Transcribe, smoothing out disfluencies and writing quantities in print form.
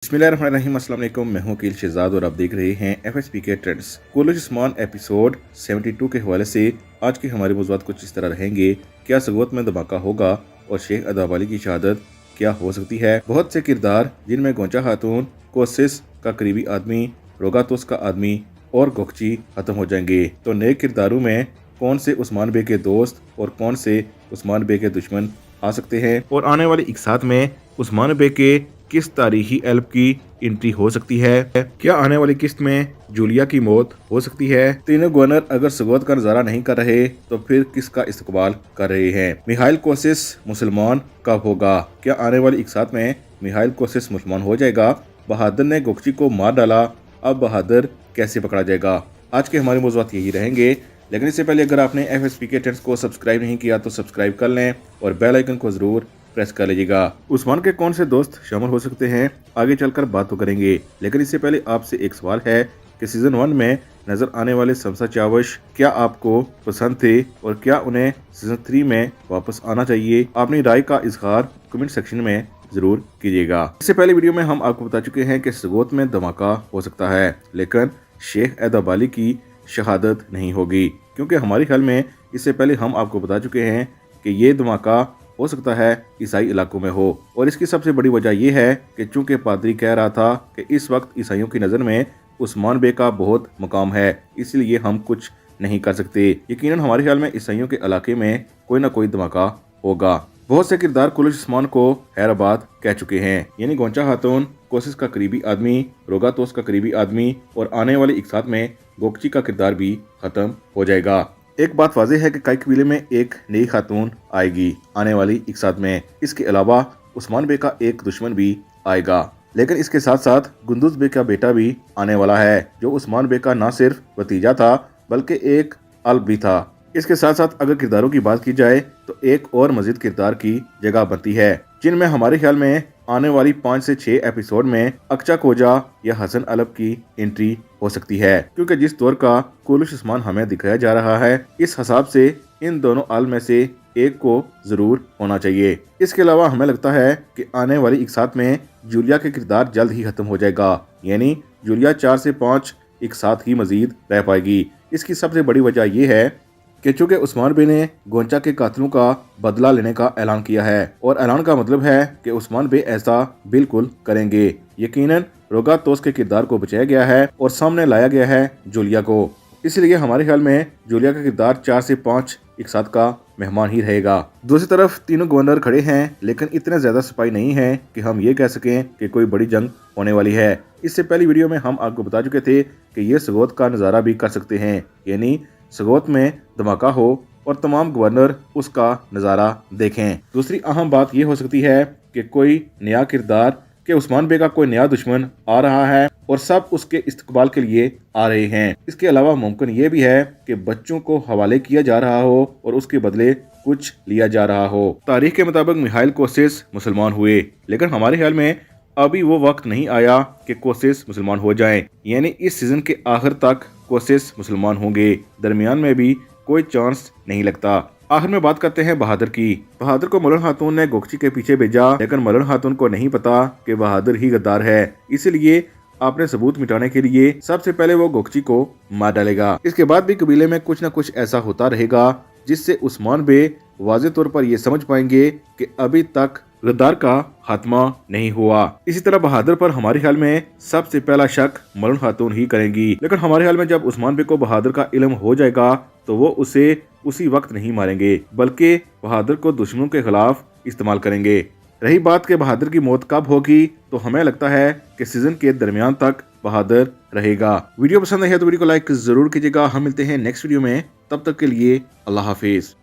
बिस्मिल्लाहिर्रहमानिर्रहीम, अस्सलाम वालेकुम। मैं हूं अकील शहजाद और आप देख रहे हैं FSP के ट्रेंड्स। कुल्लू उस्मान एपिसोड 72 के हवाले से आज के हमारे मौज़ूआत कुछ इस तरह रहेंगे। क्या सगवत में धमाका होगा और शेख अदाब अली की शहादत क्या हो सकती है? बहुत से किरदार जिनमें गोंचा खातून, कोसिस का करीबी आदमी, रोगातोस का आदमी और गोकची खत्म हो जाएंगे। तो नए किरदारों में कौन से उस्मान बे के दोस्त और कौन से उस्मान बे के दुश्मन आ सकते हैं और आने वाली इकसात में उस्मान बे के किस तारीखी एल्ब की एंट्री हो सकती है? क्या आने वाली किस्त में जूलिया की मौत हो सकती है? तीनों गवर्नर अगर सगोत का नजारा नहीं कर रहे तो फिर किसका इस्तकबाल कर रहे हैं? मिहाइल कोसिस मुसलमान कब होगा? क्या आने वाली इकसात में मिहाइल कोसिस मुसलमान हो जाएगा? बहादुर ने गोकची को मार डाला, अब बहादुर कैसे पकड़ा जाएगा? आज के हमारे मौज़ूआत यही रहेंगे, लेकिन इससे पहले अगर आपने FSP के ट्रेंड्स को सब्सक्राइब नहीं किया तो सब्सक्राइब कर लें और बेल आइकन को जरूर प्रेस कर लीजिएगा। उस्मान के कौन से दोस्त शामिल हो सकते हैं आगे चलकर बात तो करेंगे, लेकिन इससे पहले आपसे एक सवाल है कि सीजन 1 में नजर आने वाले शमसा चावश क्या आपको पसंद थे और क्या उन्हें सीजन 3 में वापस आना चाहिए? अपनी राय का इजहार कमेंट सेक्शन में जरूर कीजिएगा। इससे पहले वीडियो में हम आपको बता चुके हैं कि सगोत में धमाका हो सकता है, लेकिन शेख अदाब अली की शहादत नहीं होगी, क्योंकि हमारे ख्याल में इससे पहले हम आपको बता चुके हैं कि ये धमाका हो सकता है ईसाई इलाकों में हो। और इसकी सबसे बड़ी वजह यह है कि चूंकि पादरी कह रहा था कि इस वक्त ईसाइयों की नज़र में उस्मान बे का बहुत मकाम है, इसलिए हम कुछ नहीं कर सकते। यकीनन हमारे ख्याल में ईसाइयों के इलाके में कोई ना कोई धमाका होगा। बहुत से किरदार कुल्लू उस्मान को हैराबाद कह चुके हैं, यानी गोंचा खातून, कोसिस का करीबी आदमी, रोगातोस का करीबी आदमी और आने वाली इकसात में गोकची का किरदार भी खत्म हो जाएगा। एक बात वाज़ेह है कि कई कबीले में एक नई खातून आएगी आने वाली इकसात में। इसके अलावा उस्मान बे का एक दुश्मन भी आएगा, लेकिन इसके साथ साथ गुंदुज बे का बेटा भी आने वाला है, जो उस्मान बे का न सिर्फ भतीजा था बल्कि एक अल्ब भी था। इसके साथ साथ अगर किरदारों की बात की जाए तो एक और मजीद किरदार की जगह बनती है, जिनमें हमारे ख्याल में आने वाली 5 से 6 एपिसोड में अक्चा कोजा या हसन अलब की एंट्री हो सकती है, क्योंकि जिस दौर का कुल्लू उस्मान हमें दिखाया जा रहा है, इस हिसाब से इन दोनों आल में से एक को जरूर होना चाहिए। इसके अलावा हमें लगता है कि आने वाली इकसात में जूलिया के किरदार जल्द ही खत्म हो जाएगा, यानी जूलिया 4 से 5 इकसात ही मजीद रह पाएगी। इसकी सबसे बड़ी वजह यह है कि चूंकि उस्मान बे ने गोंचा के कातलों का बदला लेने का ऐलान किया है, और ऐलान का मतलब है कि उस्मान बे ऐसा बिल्कुल करेंगे। यकीनन रोगातोस के किरदार को बचाया गया है और सामने लाया गया है जूलिया को, इसलिए हमारे ख्याल में जूलिया का किरदार 4 से 5 इकसात का मेहमान ही रहेगा। दूसरी तरफ तीनों गवर्नर खड़े हैं, लेकिन इतने ज्यादा सिपाही नहीं हैं कि हम ये कह सकें कि कोई बड़ी जंग होने वाली है। इससे पहली वीडियो में हम आपको बता चुके थे कि ये सगोत का नज़ारा भी कर सकते हैं, यानी सगोत में धमाका हो और तमाम गवर्नर उसका नज़ारा देखें। दूसरी अहम बात यह हो सकती है कि कोई नया किरदार, कि उस्मान बे का कोई नया दुश्मन आ रहा है और सब उसके इस्तकबाल के लिए आ रहे हैं। इसके अलावा मुमकिन ये भी है कि बच्चों को हवाले किया जा रहा हो और उसके बदले कुछ लिया जा रहा हो। तारीख के मुताबिक मिहाइल कोसिस मुसलमान हुए, लेकिन हमारे ख्याल में अभी वो वक्त नहीं आया कि कोसिस मुसलमान हो जाएं, यानी इस सीजन के आखिर तक कोसिस मुसलमान होंगे, दरमियान में भी कोई चांस नहीं लगता। आखिर में बात करते हैं बहादुर की। बहादुर को मलन खातून ने गोकची के पीछे भेजा, लेकिन मलन खातून को नहीं पता कि बहादुर ही गद्दार है, इसलिए अपने सबूत मिटाने के लिए सबसे पहले वो गोकची को मार डालेगा। इसके बाद भी कबीले में कुछ न कुछ ऐसा होता रहेगा जिससे उस्मान बे वाज़ेह तौर पर ये समझ पाएंगे कि अभी तक गद्दार का खात्मा नहीं हुआ। इसी तरह बहादुर पर हमारे ख्याल में सबसे पहला शक मलन खातून ही करेंगी, लेकिन हमारे ख्याल में जब उस्मान बे को बहादुर का इल्म हो जाएगा तो वो उसे उसी वक्त नहीं मारेंगे, बल्कि बहादुर को दुश्मनों के खिलाफ इस्तेमाल करेंगे। रही बात के बहादुर की मौत कब होगी, तो हमें लगता है कि सीजन के दरमियान तक बहादुर रहेगा। वीडियो पसंद आई है तो वीडियो को लाइक जरूर कीजिएगा। हम मिलते हैं नेक्स्ट वीडियो में, तब तक के लिए अल्लाह हाफिज।